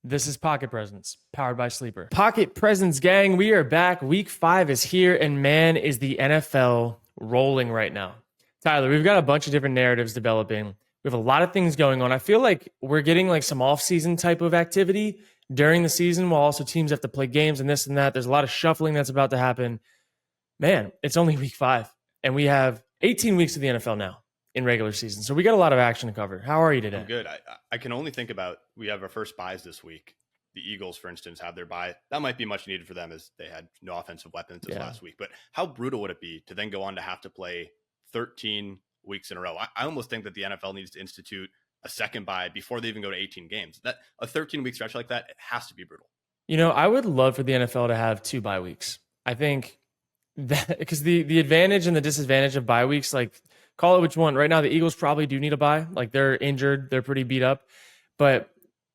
This is Pocket Presents, powered by Sleeper. Pocket Presents, gang, we are back. Week 5 is here, and man, is the NFL rolling right now. Tyler, we've got a bunch of different narratives developing. We have a lot of things going on. I feel like we're getting like some off-season type of activity during the season, while also teams have to play games and this and that. There's a lot of shuffling that's about to happen. Man, it's only week 5, and we have 18 weeks of the NFL now in regular season. So we got a lot of action to cover. How are you today? I'm good. I can only think about, we have our first buys this week. The Eagles, for instance, have their bye. That might be much needed for them as they had no offensive weapons this last week. But how brutal would it be to then go on to have to play 13 weeks in a row? I almost think that the NFL needs to institute a second bye before they even go to 18 games. That a 13-week stretch like that, it has to be brutal. You know, I would love for the NFL to have 2 bye weeks. I think that because the advantage and the disadvantage of bye weeks, like, call it which one. Right now, the Eagles probably do need a bye. Like, they're injured. They're pretty beat up. But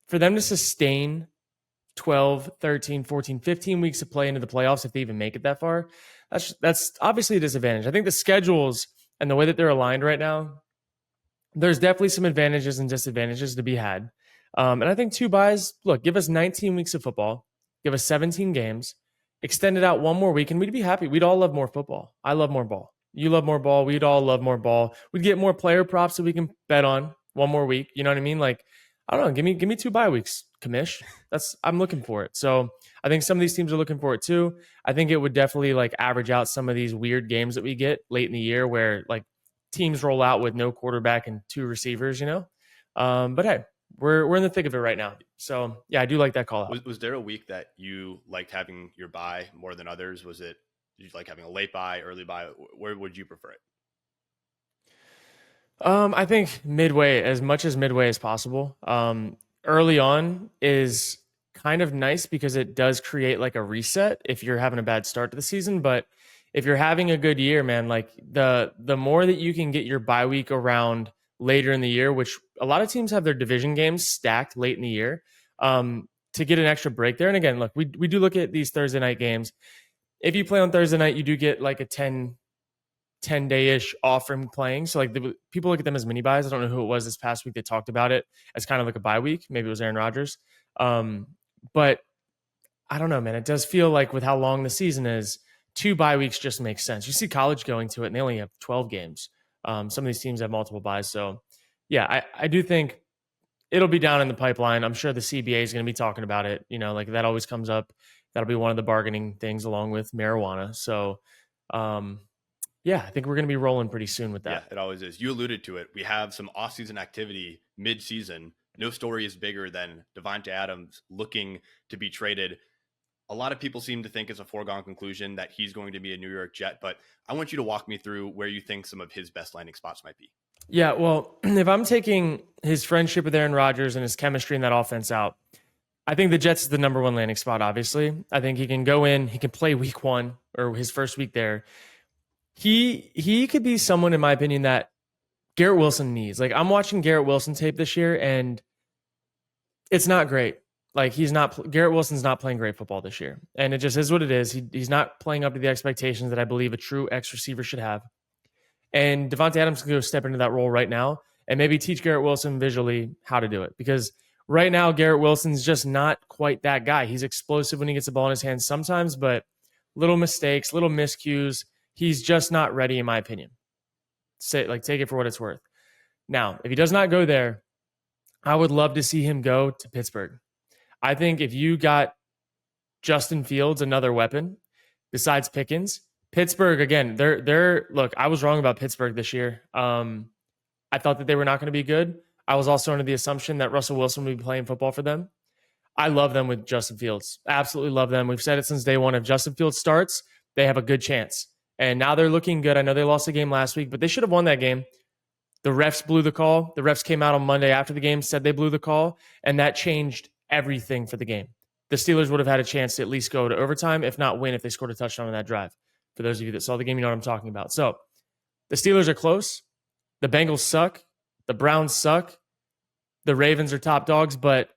for them to sustain 12, 13, 14, 15 weeks of play into the playoffs, if they even make it that far, that's obviously a disadvantage. I think the schedules and the way that they're aligned right now, there's definitely some advantages and disadvantages to be had. And I think 2 buys, look, give us 19 weeks of football, give us 17 games, extend it out one more week, and we'd be happy. We'd all love more football. I love more ball. You love more ball. We'd all love more ball. We'd get more player props that we can bet on one more week. You know what I mean? Like, I don't know. Give me 2 bye weeks, commish. I'm looking for it. So I think some of these teams are looking for it too. I think it would definitely like average out some of these weird games that we get late in the year where like teams roll out with no quarterback and 2 receivers, you know? But hey, we're in the thick of it right now. So yeah, I do like that call out. Was there a week that you liked having your bye more than others? Did you like having a late bye, early bye? Where would you prefer it? I think midway, as much as midway as possible. Early on is kind of nice because it does create like a reset if you're having a bad start to the season. But if you're having a good year, man, like the more that you can get your bye week around later in the year, which a lot of teams have their division games stacked late in the year, to get an extra break there. And again, look, we do look at these Thursday night games. If you play on Thursday night, you do get like a 10-day-ish off from playing. So like people look at them as mini buys. I don't know who it was this past week that talked about it as kind of like a bye week. Maybe it was Aaron Rodgers. But I don't know, man. It does feel like with how long the season is, 2 bye weeks just makes sense. You see college going to it and they only have 12 games. Some of these teams have multiple buys. So yeah, I do think it'll be down in the pipeline. I'm sure the CBA is going to be talking about it. You know, like that always comes up. That'll be one of the bargaining things along with marijuana. So, yeah, I think we're going to be rolling pretty soon with that. Yeah, it always is. You alluded to it. We have some off-season activity mid-season. No story is bigger than Davante Adams looking to be traded. A lot of people seem to think it's a foregone conclusion that he's going to be a New York Jet, but I want you to walk me through where you think some of his best landing spots might be. Yeah, well, if I'm taking his friendship with Aaron Rodgers and his chemistry in that offense out, I think the Jets is the number 1 landing spot, obviously. I think he can go in, he can play week 1 or his first week there. He could be someone, in my opinion, that Garrett Wilson needs. Like, I'm watching Garrett Wilson tape this year, and it's not great. Like, Garrett Wilson's not playing great football this year. And it just is what it is. He's not playing up to the expectations that I believe a true X receiver should have. And Davante Adams can go step into that role right now and maybe teach Garrett Wilson visually how to do it. Because right now, Garrett Wilson's just not quite that guy. He's explosive when he gets the ball in his hands sometimes, but little mistakes, little miscues. He's just not ready, in my opinion. Take it for what it's worth. Now, if he does not go there, I would love to see him go to Pittsburgh. I think if you got Justin Fields, another weapon besides Pickens, Pittsburgh, again, look, I was wrong about Pittsburgh this year. I thought that they were not going to be good. I was also under the assumption that Russell Wilson would be playing football for them. I love them with Justin Fields. Absolutely love them. We've said it since day one. If Justin Fields starts, they have a good chance. And now they're looking good. I know they lost a game last week, but they should have won that game. The refs blew the call. The refs came out on Monday after the game, said they blew the call, and that changed everything for the game. The Steelers would have had a chance to at least go to overtime, if not win, if they scored a touchdown on that drive. For those of you that saw the game, you know what I'm talking about. So the Steelers are close. The Bengals suck. The Browns suck. The Ravens are top dogs, but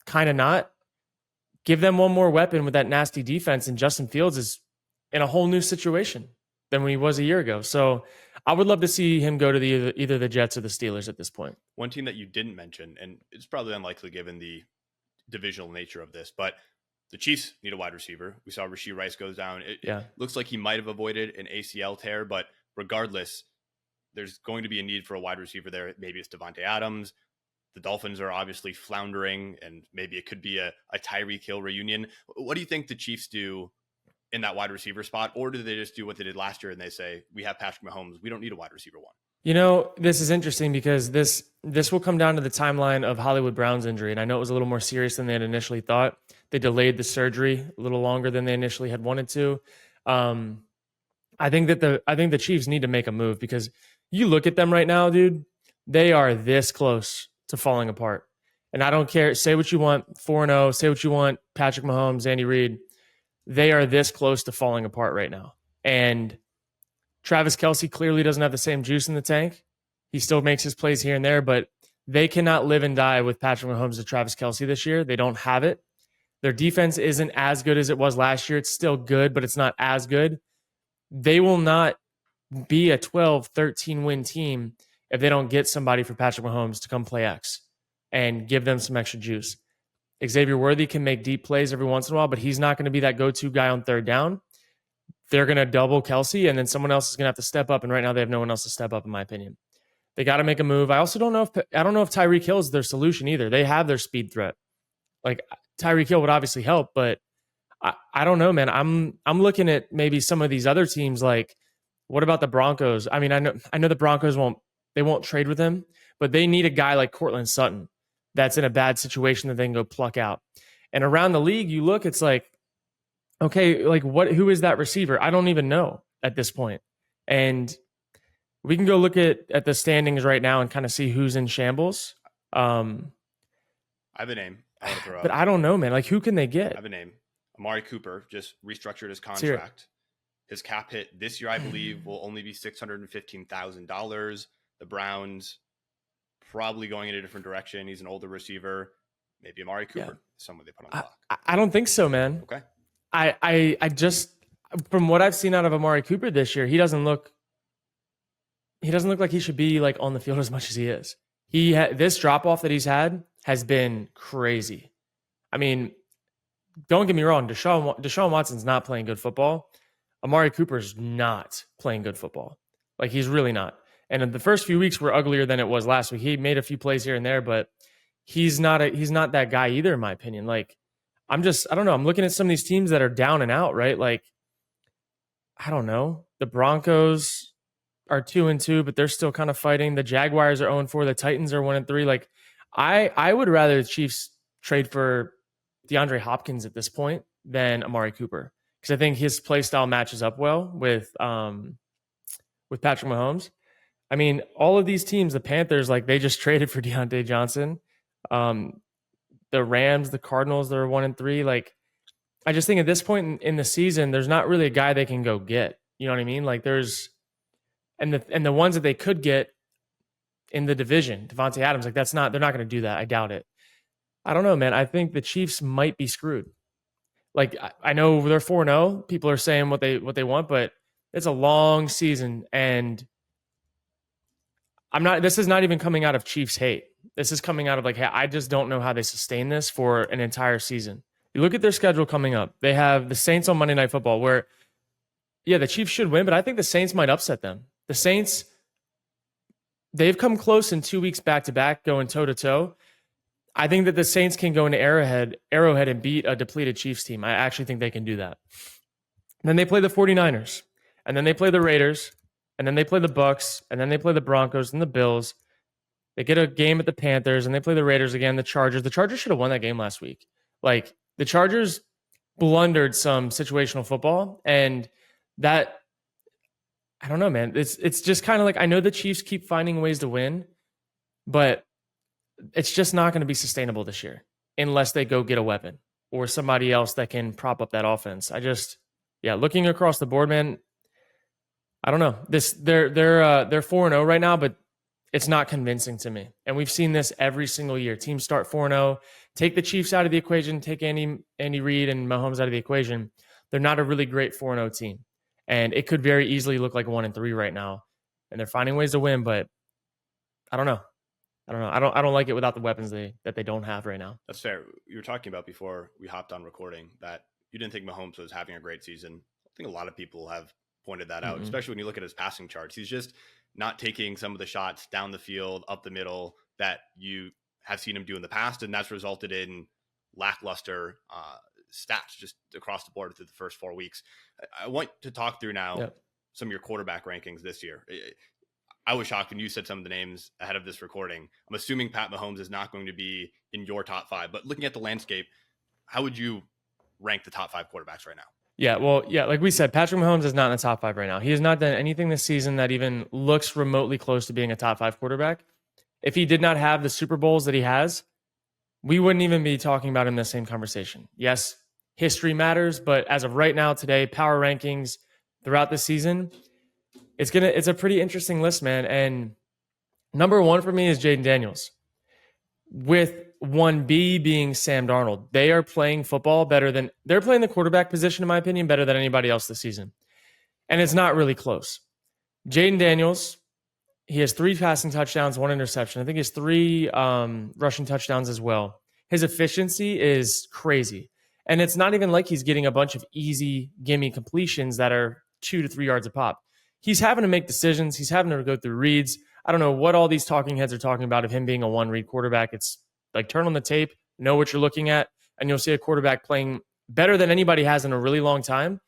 kind of not. Give them one more weapon with that nasty defense, and Justin Fields is in a whole new situation than when he was a year ago. So I would love to see him go to either the Jets or the Steelers at this point. One team that you didn't mention, and it's probably unlikely given the divisional nature of this, but the Chiefs need a wide receiver. We saw Rashee Rice goes down. It Yeah. looks like he might have avoided an ACL tear, but regardless, there's going to be a need for a wide receiver there. Maybe it's Davante Adams. The Dolphins are obviously floundering, and maybe it could be a Tyreek Hill reunion. What do you think the Chiefs do in that wide receiver spot? Or do they just do what they did last year and they say, we have Patrick Mahomes, we don't need a wide receiver one? You know, this is interesting because this will come down to the timeline of Hollywood Brown's injury. And I know it was a little more serious than they had initially thought. They delayed the surgery a little longer than they initially had wanted to. I think the Chiefs need to make a move because you look at them right now, dude, they are this close to falling apart. And I don't care. Say what you want, 4-0, say what you want, Patrick Mahomes, Andy Reid. They are this close to falling apart right now. And Travis Kelce clearly doesn't have the same juice in the tank. He still makes his plays here and there, but they cannot live and die with Patrick Mahomes and Travis Kelce this year. They don't have it. Their defense isn't as good as it was last year. It's still good, but it's not as good. They will not be a 12, 13 win team if they don't get somebody for Patrick Mahomes to come play X and give them some extra juice. Xavier Worthy can make deep plays every once in a while, but he's not going to be that go-to guy on third down. They're going to double Kelce, and then someone else is going to have to step up. And right now, they have no one else to step up, in my opinion. They got to make a move. I also don't know if Tyreek Hill is their solution either. They have their speed threat. Like Tyreek Hill would obviously help, but I don't know, man. I'm looking at maybe some of these other teams. Like, what about the Broncos? I mean, I know the Broncos won't trade with him, but they need a guy like Cortland Sutton that's in a bad situation that they can go pluck out. And around the league, you look, it's like, okay, like who is that receiver? I don't even know at this point. And we can go look at the standings right now and kind of see who's in shambles. I have a name I want to throw out. But I don't know, man. Like, who can they get? I have a name. Amari Cooper just restructured his contract. His cap hit this year, I believe, will only be $615,000. The Browns probably going in a different direction. He's an older receiver. Maybe Amari Cooper, someone they put on the block. I don't think so, man. Okay. I just, from what I've seen out of Amari Cooper this year, he doesn't look like he should be like on the field as much as he is. This drop off that he's had has been crazy. I mean, don't get me wrong, Deshaun Watson's not playing good football. Amari Cooper's not playing good football. Like, he's really not. And the first few weeks were uglier than it was last week. He made a few plays here and there, but he's not that guy either, in my opinion. Like, I don't know. I'm looking at some of these teams that are down and out, right? Like, I don't know. The Broncos are 2-2, but they're still kind of fighting. The Jaguars are 0-4. The Titans are 1-3. Like, I would rather the Chiefs trade for DeAndre Hopkins at this point than Amari Cooper, because I think his play style matches up well with Patrick Mahomes. I mean, all of these teams, the Panthers, like, they just traded for Deontay Johnson. The Rams, the Cardinals, they're 1-3. Like, I just think at this point in the season, there's not really a guy they can go get. You know what I mean? Like, and the ones that they could get in the division, Davante Adams, like, they're not going to do that. I doubt it. I don't know, man. I think the Chiefs might be screwed. Like, I know they're 4-0. People are saying what they want, but it's a long season, and this is not even coming out of Chiefs hate. This is coming out of like, hey, I just don't know how they sustain this for an entire season. You look at their schedule coming up. They have the Saints on Monday Night Football, where, yeah, the Chiefs should win, but I think the Saints might upset them. The Saints, they've come close in 2 weeks back-to-back, going toe-to-toe. I think that the Saints can go into Arrowhead and beat a depleted Chiefs team. I actually think they can do that. And then they play the 49ers, and then they play the Raiders, and then they play the Bucks, and then they play the Broncos and the Bills. They get a game at the Panthers, and they play the Raiders again, the Chargers. The Chargers should have won that game last week. Like, the Chargers blundered some situational football, and that, I don't know, man. It's just kind of like, I know the Chiefs keep finding ways to win, but it's just not going to be sustainable this year unless they go get a weapon or somebody else that can prop up that offense. Looking across the board, man, I don't know. They're 4-0 right now, but it's not convincing to me. And we've seen this every single year. Teams start 4-0, take the Chiefs out of the equation, take Andy Reid and Mahomes out of the equation. They're not a really great 4-0 team. And it could very easily look like 1-3 right now. And they're finding ways to win, but I don't know. I don't know. I don't like it without the weapons that they don't have right now. That's fair. You were talking about before we hopped on recording that you didn't think Mahomes was having a great season. I think a lot of people have pointed that out, especially when you look at his passing charts. He's just not taking some of the shots down the field, up the middle that you have seen him do in the past, and that's resulted in lackluster stats just across the board through the first 4 weeks. I want to talk through now some of your quarterback rankings this year. I was shocked when you said some of the names ahead of this recording. I'm assuming Pat Mahomes is not going to be in your top 5, but looking at the landscape, how would you rank the top 5 quarterbacks right now? Yeah, well, yeah, like we said, Patrick Mahomes is not in the top 5 right now. He has not done anything this season that even looks remotely close to being a top 5 quarterback. If he did not have the Super Bowls that he has, we wouldn't even be talking about him in the same conversation. Yes, history matters, but as of right now, today, power rankings throughout the season, it's a pretty interesting list, man. And number 1 for me is Jaden Daniels, with 1B being Sam Darnold. They are playing football they're playing the quarterback position, in my opinion, better than anybody else this season. And it's not really close. Jaden Daniels, he has 3 passing touchdowns, 1 interception. I think he has 3 rushing touchdowns as well. His efficiency is crazy. And it's not even like he's getting a bunch of easy gimme completions that are 2 to 3 yards a pop. He's having to make decisions. He's having to go through reads. I don't know what all these talking heads are talking about of him being a 1-read quarterback. It's like, turn on the tape, know what you're looking at, and you'll see a quarterback playing better than anybody has in a really long time.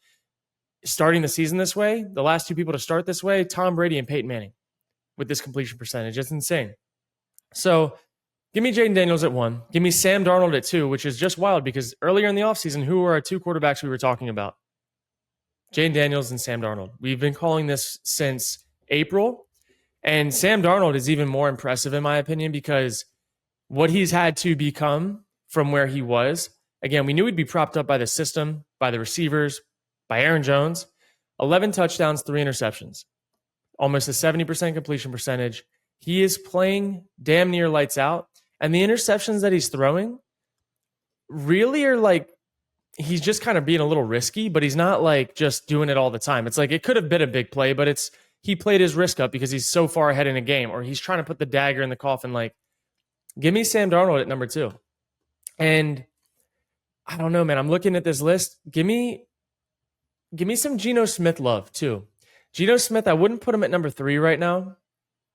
Starting the season this way, the last 2 people to start this way, Tom Brady and Peyton Manning, with this completion percentage. It's insane. So give me Jaden Daniels at 1. Give me Sam Darnold at 2, which is just wild because earlier in the offseason, who were our 2 quarterbacks we were talking about? Jaden Daniels and Sam Darnold. We've been calling this since April. And Sam Darnold is even more impressive, in my opinion, because what he's had to become from where he was. Again, we knew he'd be propped up by the system, by the receivers, by Aaron Jones. 11 touchdowns, 3 interceptions. Almost a 70% completion percentage. He is playing damn near lights out. And the interceptions that he's throwing really are like, he's just kind of being a little risky, but he's not like just doing it all the time. It's like, it could have been a big play, but he played his risk up because he's so far ahead in a game, or he's trying to put the dagger in the coffin. Like, give me Sam Darnold at number 2. And I don't know, man. I'm looking at this list. Give me some Geno Smith love too. Geno Smith, I wouldn't put him at number 3 right now.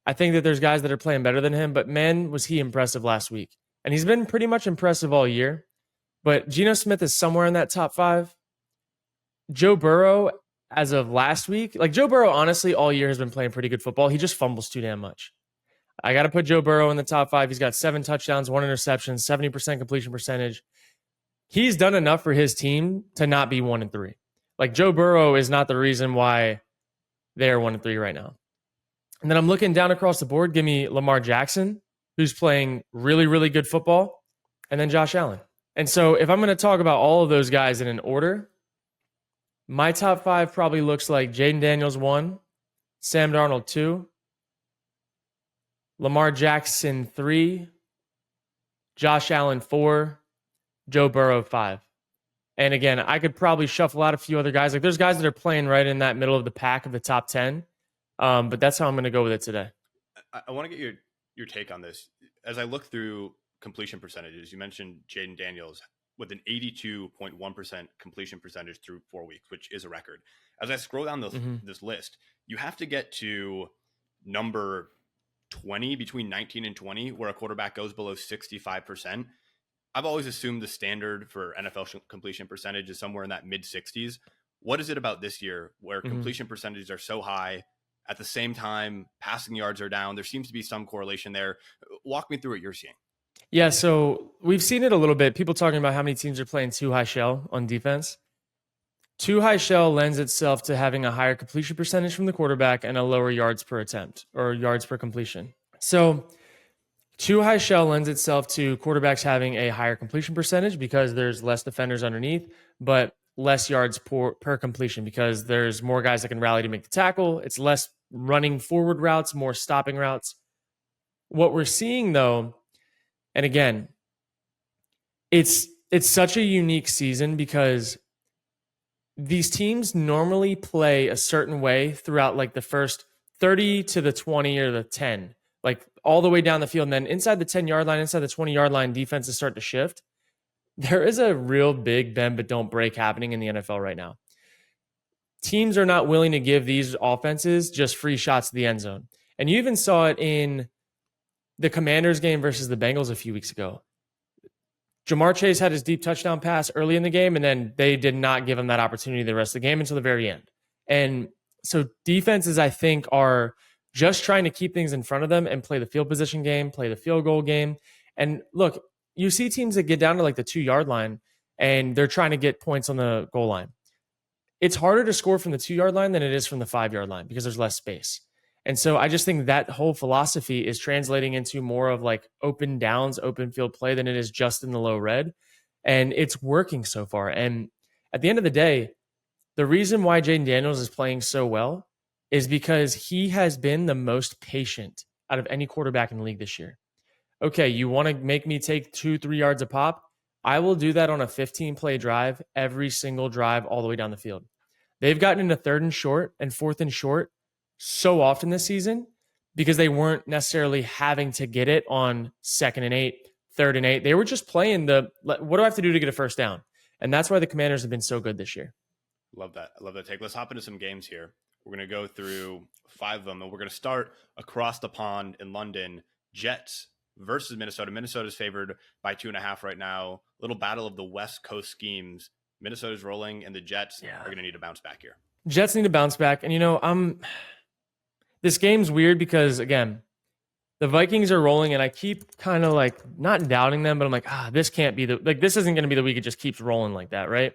I think that there's guys that are playing better than him, but man, was he impressive last week. And he's been pretty much impressive all year. But Geno Smith is somewhere in that top 5. Joe Burrow, as of last week, like Joe Burrow, honestly, all year has been playing pretty good football. He just fumbles too damn much. I got to put Joe Burrow in the top 5. He's got 7 touchdowns, 1 interception, 70% completion percentage. He's done enough for his team to not be 1-3. Like, Joe Burrow is not the reason why they're 1-3 right now. And then I'm looking down across the board. Give me Lamar Jackson, who's playing really, really good football, and then Josh Allen. And so if I'm going to talk about all of those guys in an order, my top 5 probably looks like Jaden Daniels 1, Sam Darnold 2, Lamar Jackson 3, Josh Allen 4, Joe Burrow 5. And again, I could probably shuffle out a few other guys. Like, there's guys that are playing right in that middle of the pack of the top 10. But that's how I'm going to go with it today. I want to get your take on this. As I look through completion percentages, you mentioned Jaden Daniels with an 82.1% completion percentage through 4 weeks, which is a record. As I scroll down this list, you have to get to number 20, between 19 and 20, where a quarterback goes below 65%. I've always assumed the standard for NFL completion percentage is somewhere in that mid 60s. What is it about this year where completion percentages are so high? At the same time, passing yards are down. There seems to be some correlation there. Walk me through what you're seeing. Yeah, so we've seen it a little bit. People talking about how many teams are playing too high shell on defense. Too high shell lends itself to having a higher completion percentage from the quarterback and a lower yards per attempt or yards per completion. So too high shell lends itself to quarterbacks having a higher completion percentage because there's less defenders underneath, but less yards per completion because there's more guys that can rally to make the tackle. It's less running forward routes, more stopping routes. What we're seeing, though, and again, it's such a unique season because these teams normally play a certain way throughout like the first 30 to the 20 or the 10. Like all the way down the field. And then inside the 10-yard line, inside the 20-yard line, defenses start to shift. There is a real big bend but don't break happening in the NFL right now. Teams are not willing to give these offenses just free shots to the end zone. And you even saw it in the Commanders game versus the Bengals a few weeks ago. Jamar Chase had his deep touchdown pass early in the game, and then they did not give him that opportunity the rest of the game until the very end. And so defenses, I think, are just trying to keep things in front of them and play the field position game, play the field goal game. And look, you see teams that get down to like the 2-yard line and they're trying to get points on the goal line. It's harder to score from the 2-yard line than it is from the 5-yard line because there's less space. And so I just think that whole philosophy is translating into more of like open downs, open field play than it is just in the low red. And it's working so far. And at the end of the day, the reason why Jaden Daniels is playing so well is because he has been the most patient out of any quarterback in the league this year. Okay, you want to make me take 2-3 yards a pop? I will do that on a 15-play drive, every single drive all the way down the field. They've gotten into 3rd and short and 4th and short so often this season because they weren't necessarily having to get it on 2nd and 8, 3rd and 8. They were just playing what do I have to do to get a first down? And that's why the Commanders have been so good this year. Love that. I love that take. Let's hop into some games here. We're going to go through 5 of them, and we're going to start across the pond in London. Jets versus Minnesota. Minnesota's favored by 2.5 right now. Little battle of the West Coast schemes. Minnesota's rolling, and the Jets are going to need to bounce back here. Jets need to bounce back. And, this game's weird because, again, the Vikings are rolling, and I keep kind of like not doubting them, but I'm like, this can't be this isn't going to be the week it just keeps rolling like that, right?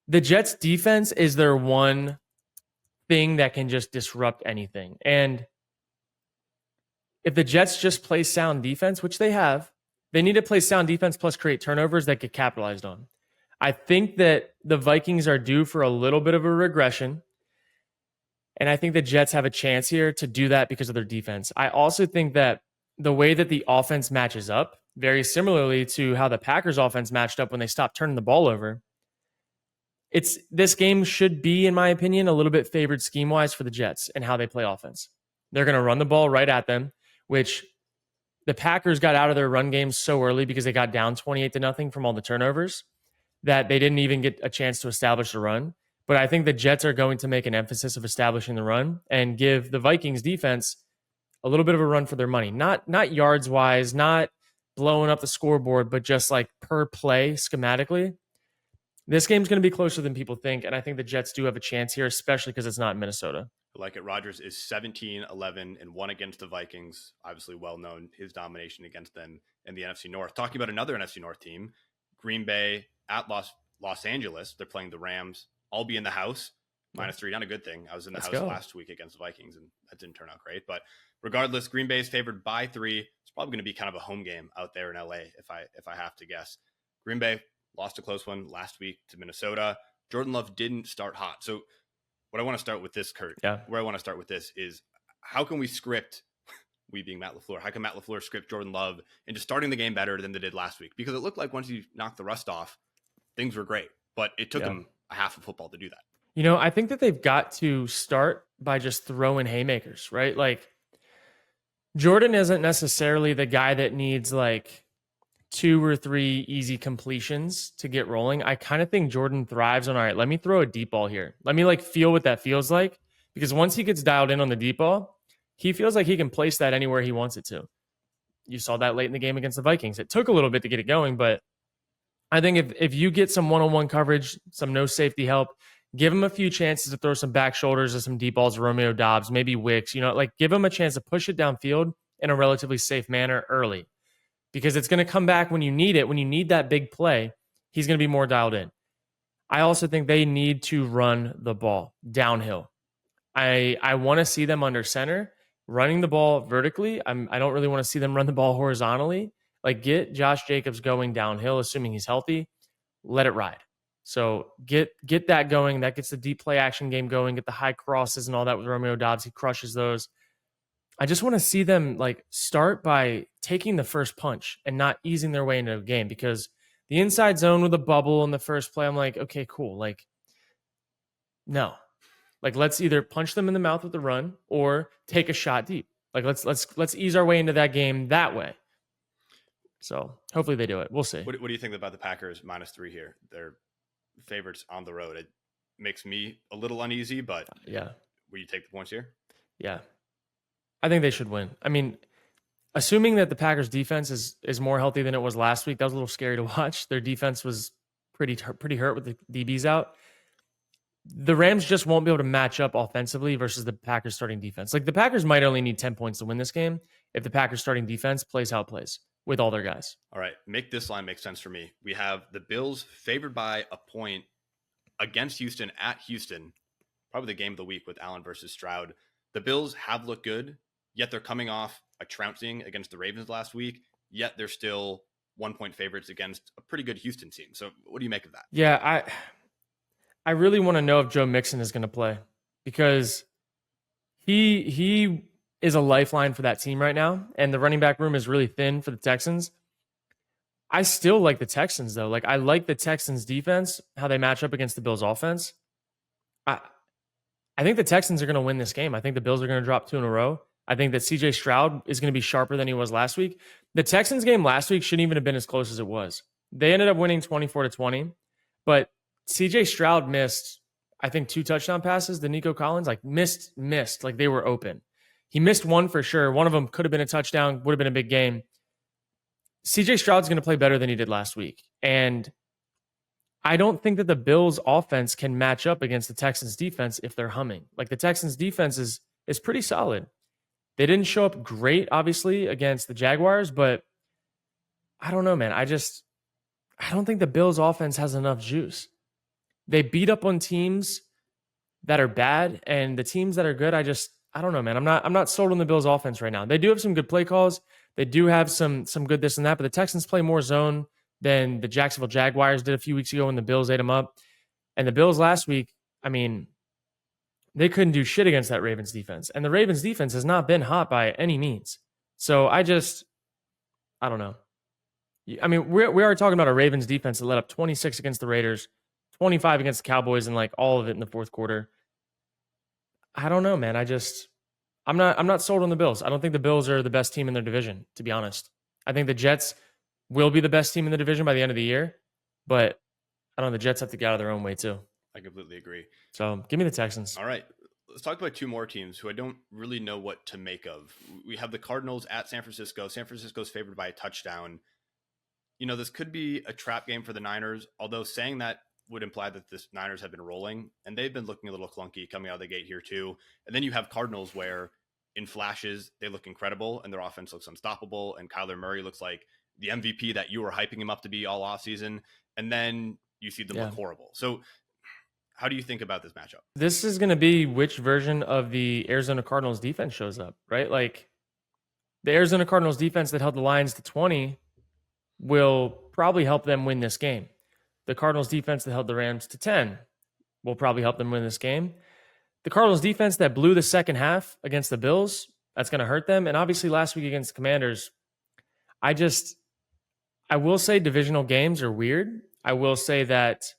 The Jets defense is their one thing that can just disrupt anything. And if the Jets just play sound defense, which they have, they need to play sound defense plus create turnovers that get capitalized on. I think that the Vikings are due for a little bit of a regression. And I think the Jets have a chance here to do that because of their defense. I also think that the way that the offense matches up, very similarly to how the Packers offense matched up when they stopped turning the ball over, this game should be, in my opinion, a little bit favored scheme-wise for the Jets and how they play offense. They're going to run the ball right at them, which the Packers got out of their run game so early because they got down 28-0 from all the turnovers that they didn't even get a chance to establish the run. But I think the Jets are going to make an emphasis of establishing the run and give the Vikings defense a little bit of a run for their money. Not yards-wise, not blowing up the scoreboard, but just like per play schematically. This game's going to be closer than people think, and I think the Jets do have a chance here, especially because it's not in Minnesota. I like it. Rodgers is 17-11-1 against the Vikings. Obviously well known, his domination against them in the NFC North. Talking about another NFC North team, Green Bay at Los Angeles. They're playing the Rams. I'll be in the house. -3, not a good thing. I was in the house last week against the Vikings, and that didn't turn out great. But regardless, Green Bay is favored by 3. It's probably going to be kind of a home game out there in LA, if I have to guess. Green Bay lost a close one last week to Minnesota. Jordan Love didn't start hot. So what I want to start with this, Kurt, where I want to start with this is how can we script, we being Matt LaFleur, how can Matt LaFleur script Jordan Love into starting the game better than they did last week? Because it looked like once he knocked the rust off, things were great. But it took him a half of football to do that. I think that they've got to start by just throwing haymakers, right? Like, Jordan isn't necessarily the guy that needs like 2 or 3 easy completions to get rolling. I kind of think Jordan thrives on, all right, let me throw a deep ball here. Let me like feel what that feels like. Because once he gets dialed in on the deep ball, he feels like he can place that anywhere he wants it to. You saw that late in the game against the Vikings. It took a little bit to get it going, but I think if you get some one-on-one coverage, some no safety help, give him a few chances to throw some back shoulders or some deep balls to Romeo Doubs, maybe Wicks, like give him a chance to push it downfield in a relatively safe manner early. Because it's going to come back when you need it. When you need that big play, he's going to be more dialed in. I also think they need to run the ball downhill. I want to see them under center, running the ball vertically. I don't really want to see them run the ball horizontally. Like, get Josh Jacobs going downhill, assuming he's healthy. Let it ride. So get that going. That gets the deep play action game going. Get the high crosses and all that with Romeo Doubs. He crushes those. I just want to see them like start by taking the first punch and not easing their way into a game, because the inside zone with a bubble in the first play, I'm like, okay, cool. Like, no, like let's either punch them in the mouth with the run or take a shot deep. Like let's ease our way into that game that way. So hopefully they do it. We'll see. What do you think about the Packers -3 here? They're favorites on the road. It makes me a little uneasy, but yeah, will you take the points here? Yeah, I think they should win. I mean, assuming that the Packers defense is more healthy than it was last week, that was a little scary to watch. Their defense was pretty hurt with the DBs out. The Rams just won't be able to match up offensively versus the Packers starting defense. Like the Packers might only need 10 points to win this game if the Packers starting defense plays how it plays with all their guys. All right, make this line make sense for me. We have the Bills favored by a point against Houston at Houston, probably the game of the week with Allen versus Stroud. The Bills have looked good, yet they're coming off a trouncing against the Ravens last week, yet they're still 1-point favorites against a pretty good Houston team. So what do you make of that? Yeah, I really want to know if Joe Mixon is going to play because he is a lifeline for that team right now, and the running back room is really thin for the Texans. I still like the Texans though. Like I like the Texans defense, how they match up against the Bills offense. I think the Texans are going to win this game. I think the Bills are going to drop 2 in a row. I think that CJ Stroud is going to be sharper than he was last week. The Texans game last week shouldn't even have been as close as it was. They ended up winning 24-20, but CJ Stroud missed, I think, 2 touchdown passes. The Nico Collins, like missed, like they were open. He missed one for sure. One of them could have been a touchdown, would have been a big game. CJ Stroud's going to play better than he did last week. And I don't think that the Bills offense can match up against the Texans defense if they're humming. Like the Texans defense is pretty solid. They didn't show up great, obviously, against the Jaguars, but I don't know, man. I don't think the Bills offense has enough juice. They beat up on teams that are bad, and the teams that are good, I don't know, man. I'm not sold on the Bills offense right now. They do have some good play calls. They do have some good this and that, but the Texans play more zone than the Jacksonville Jaguars did a few weeks ago when the Bills ate them up. And the Bills last week, I mean, they couldn't do shit against that Ravens defense. And the Ravens defense has not been hot by any means. So I don't know. I mean, we are talking about a Ravens defense that let up 26 against the Raiders, 25 against the Cowboys, and like all of it in the fourth quarter. I don't know, man. I'm not sold on the Bills. I don't think the Bills are the best team in their division, to be honest. I think the Jets will be the best team in the division by the end of the year, but I don't know. The Jets have to get out of their own way too. I completely agree. So give me the Texans. All right. Let's talk about 2 more teams who I don't really know what to make of. We have the Cardinals at San Francisco. San Francisco's favored by a touchdown. You know, this could be a trap game for the Niners, although saying that would imply that the Niners have been rolling, and they've been looking a little clunky coming out of the gate here too. And then you have Cardinals where in flashes, they look incredible and their offense looks unstoppable. And Kyler Murray looks like the MVP that you were hyping him up to be all offseason. And then you see them look horrible. So how do you think about this matchup? This is going to be which version of the Arizona Cardinals defense shows up, right? Like the Arizona Cardinals defense that held the Lions to 20 will probably help them win this game. The Cardinals defense that held the Rams to 10 will probably help them win this game. The Cardinals defense that blew the second half against the Bills, that's going to hurt them. And obviously last week against the Commanders, I will say divisional games are weird. I will say that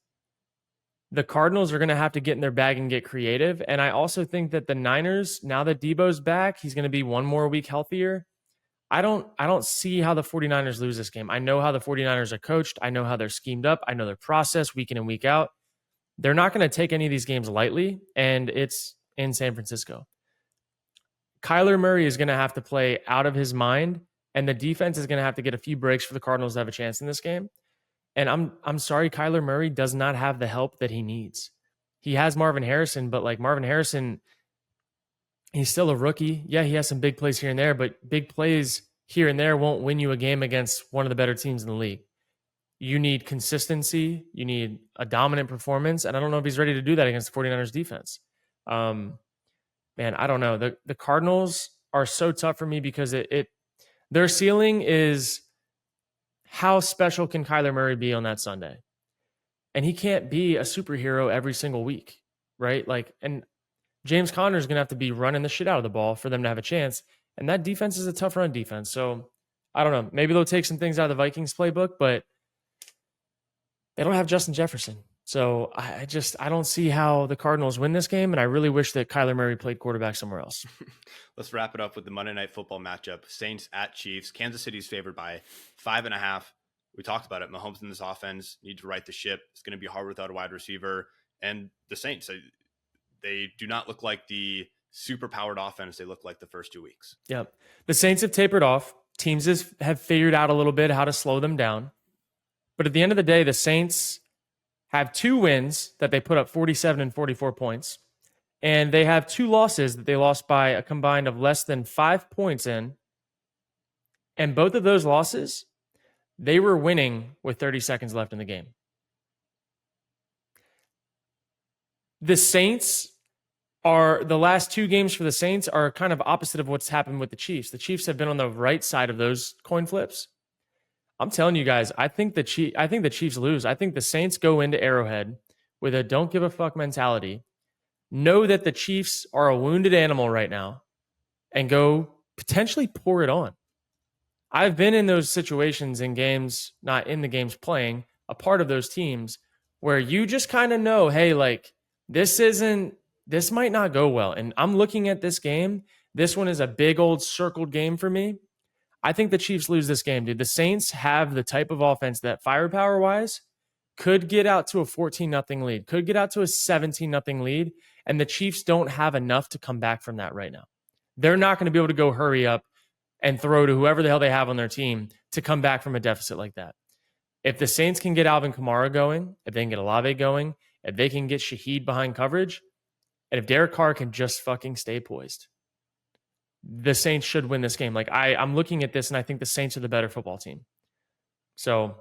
the Cardinals are going to have to get in their bag and get creative. And I also think that the Niners, now that Debo's back, he's going to be one more week healthier. I don't see how the 49ers lose this game. I know how the 49ers are coached. I know how they're schemed up. I know their process week in and week out. They're not going to take any of these games lightly, and it's in San Francisco. Kyler Murray is going to have to play out of his mind, and the defense is going to have to get a few breaks for the Cardinals to have a chance in this game. And I'm sorry, Kyler Murray does not have the help that he needs. He has Marvin Harrison, but like Marvin Harrison, he's still a rookie. Yeah, he has some big plays here and there, but big plays here and there won't win you a game against one of the better teams in the league. You need consistency. You need a dominant performance. And I don't know if he's ready to do that against the 49ers defense. Man, I don't know. The Cardinals are so tough for me because their ceiling is how special can Kyler Murray be on that Sunday? And he can't be a superhero every single week, right? Like, and James Conner is going to have to be running the shit out of the ball for them to have a chance. And that defense is a tough run defense. So I don't know. Maybe they'll take some things out of the Vikings playbook, but they don't have Justin Jefferson. So I don't see how the Cardinals win this game, and I really wish that Kyler Murray played quarterback somewhere else. Let's wrap it up with the Monday Night Football matchup. Saints at Chiefs. Kansas City's favored by 5.5. We talked about it. Mahomes in this offense need to right the ship. It's going to be hard without a wide receiver. And the Saints, they do not look like the super-powered offense they look like the first 2 weeks. Yep. The Saints have tapered off. Teams have figured out a little bit how to slow them down. But at the end of the day, the Saints have 2 wins that they put up 47 and 44 points. And they have 2 losses that they lost by a combined of less than 5 points in. And both of those losses, they were winning with 30 seconds left in the game. The last 2 games for the Saints are kind of opposite of what's happened with the Chiefs. The Chiefs have been on the right side of those coin flips. I'm telling you guys, I think the Chiefs lose. I think the Saints go into Arrowhead with a don't give a fuck mentality. Know that the Chiefs are a wounded animal right now and go potentially pour it on. I've been in those situations in games, not in the games playing, a part of those teams where you just kind of know, hey, like this might not go well. And I'm looking at this game. This one is a big old circled game for me. I think the Chiefs lose this game, dude. The Saints have the type of offense that firepower-wise could get out to a 14-0 lead, could get out to a 17-0 lead, and the Chiefs don't have enough to come back from that right now. They're not going to be able to go hurry up and throw to whoever the hell they have on their team to come back from a deficit like that. If the Saints can get Alvin Kamara going, if they can get Olave going, if they can get Shaheed behind coverage, and if Derek Carr can just fucking stay poised, the Saints should win this game. Like I'm looking at this and I think the Saints are the better football team. So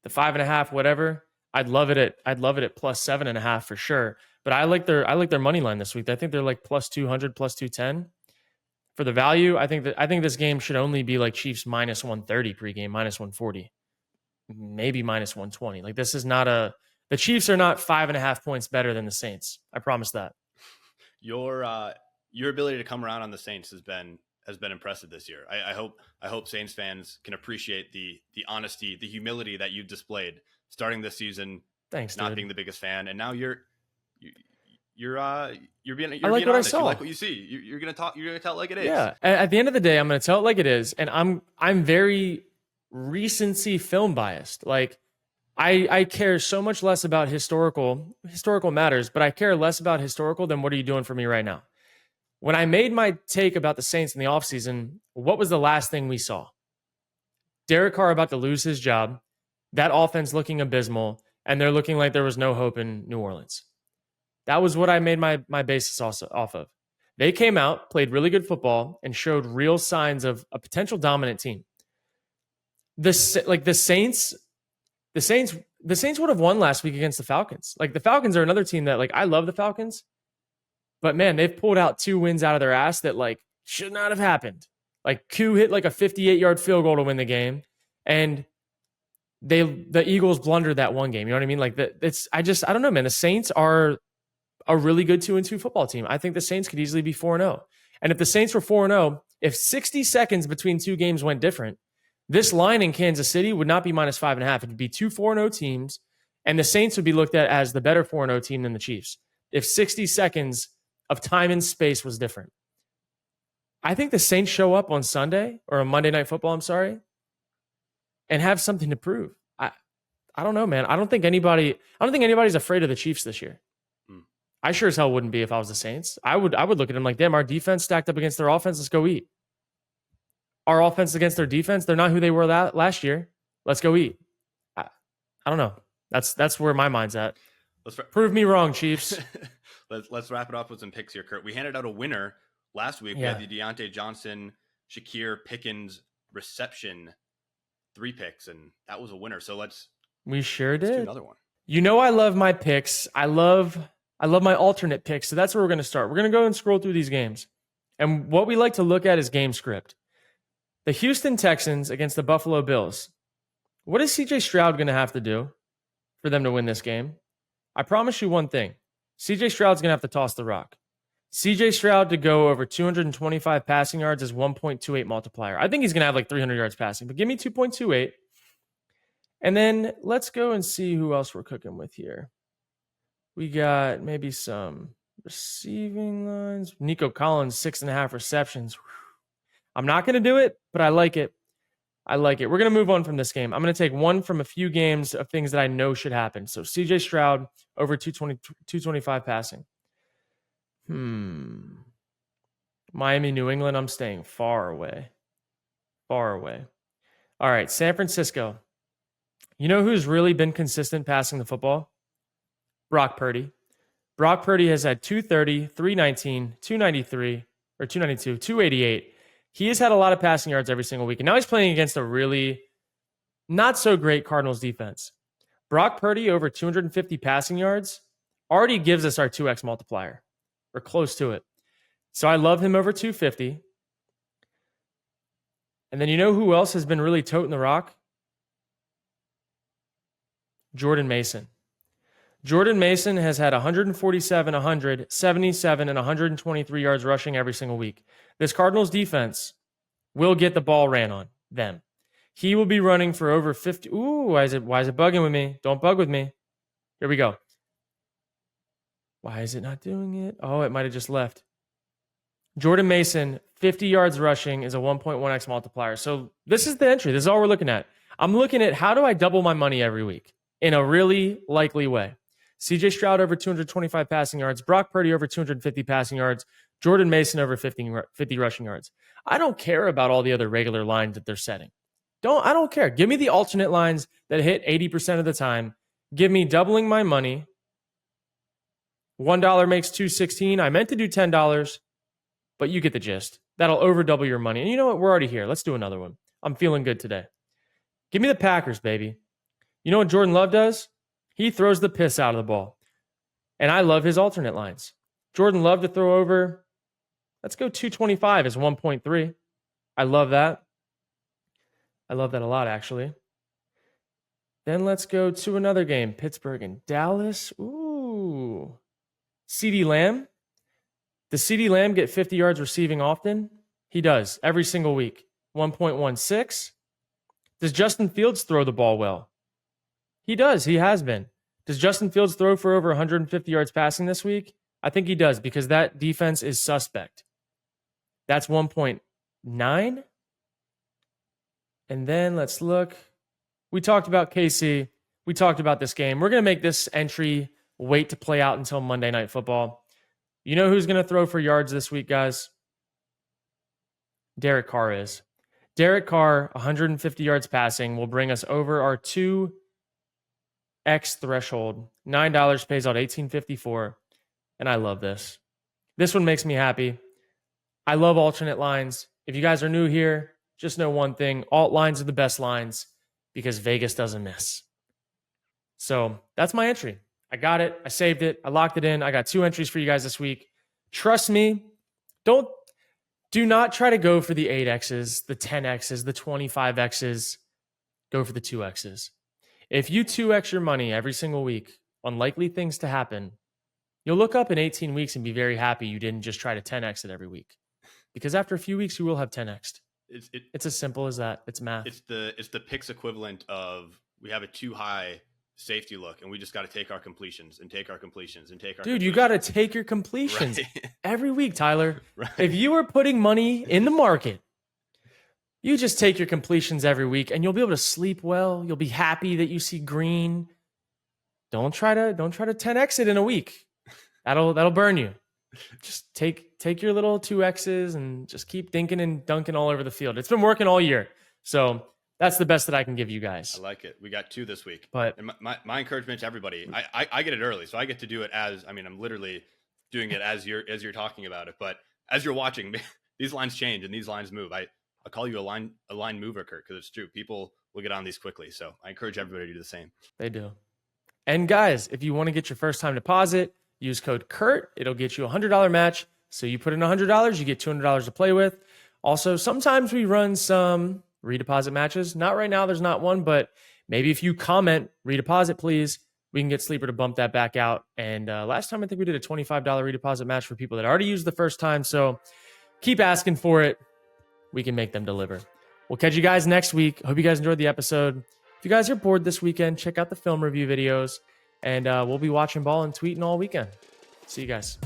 the 5.5, whatever, I'd love it at plus 7.5 for sure. But I like their money line this week. I think they're like plus 200, plus 210. For the value, I think this game should only be like Chiefs minus 130 pregame, minus 140, maybe minus 120. Like this is not the Chiefs are not 5.5 points better than the Saints. I promise that. Your ability to come around on the Saints has been impressive this year. I hope Saints fans can appreciate the honesty, the humility that you've displayed starting this season. Thanks, not dude. being the biggest fan, and now you're being I like being what honest. I saw. You like what you see. You're gonna tell it like it is. Yeah. At the end of the day, I'm gonna tell it like it is, and I'm very recency film biased. Like I care so much less about historical matters, but I care less about historical than what are you doing for me right now. When I made my take about the Saints in the offseason, what was the last thing we saw? Derek Carr about to lose his job, that offense looking abysmal, and they're looking like there was no hope in New Orleans. That was what I made my basis also off of. They came out, played really good football, and showed real signs of a potential dominant team. The Saints would have won last week against the Falcons. Like the Falcons are another team that like I love the Falcons. But man, they've pulled out 2 wins out of their ass that like should not have happened. Like Q hit like a 58-yard field goal to win the game, and the Eagles blundered that one game. You know what I mean? Like I don't know, man. The Saints are a really good 2-2 football team. I think the Saints could easily be 4-0. And if the Saints were 4-0, if 60 seconds between 2 games went different, this line in Kansas City would not be minus 5.5. It'd be 2 4-0 teams, and the Saints would be looked at as the better 4-0 team than the Chiefs. If 60 seconds of time and space was different. I think the Saints show up on Sunday or on Monday Night Football, I'm sorry, and have something to prove. I don't know, man. I don't think anybody's afraid of the Chiefs this year. I sure as hell wouldn't be if I was the Saints. I would look at them like, damn, our defense stacked up against their offense. Let's go eat. Our offense against their defense, they're not who they were last year. Let's go eat. I don't know. That's where my mind's at. Prove me wrong, Chiefs. Let's wrap it up with some picks here, Kurt. We handed out a winner last week. Yeah. We had the Deontay Johnson, Shakir Pickens reception 3 picks, and that was a winner. So we sure let's did. do another one. You know I love my picks. I love my alternate picks. So that's where we're going to start. We're going to go and scroll through these games. And what we like to look at is game script. The Houston Texans against the Buffalo Bills. What is CJ Stroud going to have to do for them to win this game? I promise you one thing. CJ Stroud's going to have to toss the rock. CJ Stroud to go over 225 passing yards is 1.28 multiplier. I think he's going to have like 300 yards passing, but give me 2.28. And then let's go and see who else we're cooking with here. We got maybe some receiving lines. Nico Collins, 6.5 receptions. I'm not going to do it, but I like it. I like it. We're going to move on from this game. I'm going to take one from a few games of things that I know should happen. So CJ Stroud over 225 passing. Miami, New England, I'm staying far away. Far away. All right, San Francisco. You know who's really been consistent passing the football? Brock Purdy. Brock Purdy has had 230, 319, 293, or 292, 288. He has had a lot of passing yards every single week. And now he's playing against a really not so great Cardinals defense. Brock Purdy over 250 passing yards already gives us our 2x multiplier. We're close to it. So I love him over 250. And then you know who else has been really toting the rock? Jordan Mason. Jordan Mason has had 147, 100, 77, and 123 yards rushing every single week. This Cardinals defense will get the ball ran on them. He will be running for over 50. Ooh, why is it bugging with me? Don't bug with me. Here we go. Why is it not doing it? Oh, it might have just left. Jordan Mason, 50 yards rushing is a 1.1x multiplier. So this is the entry. This is all we're looking at. I'm looking at how do I double my money every week in a really likely way. CJ Stroud over 225 passing yards, Brock Purdy over 250 passing yards, Jordan Mason over 50 rushing yards. I don't care about all the other regular lines that they're setting. I don't care. Give me the alternate lines that hit 80% of the time. Give me doubling my money. $1 makes $2.16. I meant to do $10, but you get the gist. That'll over double your money. And you know what? We're already here. Let's do another one. I'm feeling good today. Give me the Packers, baby. You know what Jordan Love does? He throws the piss out of the ball. And I love his alternate lines. Jordan Love to throw over, let's go 225 is 1.3. I love that. I love that a lot, actually. Then let's go to another game. Pittsburgh and Dallas. Ooh. CeeDee Lamb. Does CeeDee Lamb get 50 yards receiving often? He does, every single week. 1.16. Does Justin Fields throw the ball well? He does. He has been. Does Justin Fields throw for over 150 yards passing this week? I think he does because that defense is suspect. That's 1.9. And then let's look. We talked about KC. We talked about this game. We're going to make this entry wait to play out until Monday Night Football. You know who's going to throw for yards this week, guys? Derek Carr is. Derek Carr, 150 yards passing, will bring us over our 2x threshold. $9 pays out $18.54. And I love this. This one makes me happy. I love alternate lines. If you guys are new here, just know one thing. Alt lines are the best lines because Vegas doesn't miss. So that's my entry. I got it. I saved it. I locked it in. I got 2 entries for you guys this week. Trust me. Do not try to go for the 8Xs, the 10Xs, the 25Xs. Go for the 2Xs. If you 2X your money every single week on likely things to happen, you'll look up in 18 weeks and be very happy you didn't just try to 10X it every week. Because after a few weeks, you will have 10X'd. It's as simple as that. It's math. It's the picks equivalent of we have a too high safety look and we just got to take our completions and take our completions and take our Dude, you got to take your completions right. every week, Tyler. Right. If you are putting money in the market, you just take your completions every week and you'll be able to sleep well. You'll be happy that you see green. Don't try to 10X it in a week. That'll burn you. Just take your little 2Xs and just keep dinking and dunking all over the field. It's been working all year. So that's the best that I can give you guys. I like it. We got 2 this week. But and my encouragement to everybody, I get it early. So I get to do it I'm literally doing it as you're talking about it. But as you're watching, these lines change and these lines move. I call you a line mover, Kurt, because it's true. People will get on these quickly. So I encourage everybody to do the same. They do. And guys, if you want to get your first time deposit, use code Kurt. It'll get you a $100 match. So you put in $100, you get $200 to play with. Also, sometimes we run some redeposit matches. Not right now, there's not one, but maybe if you comment redeposit, please, we can get Sleeper to bump that back out. And last time, I think we did a $25 redeposit match for people that already used the first time. So keep asking for it. We can make them deliver. We'll catch you guys next week. Hope you guys enjoyed the episode. If you guys are bored this weekend, check out the film review videos. And we'll be watching ball and tweeting all weekend. See you guys.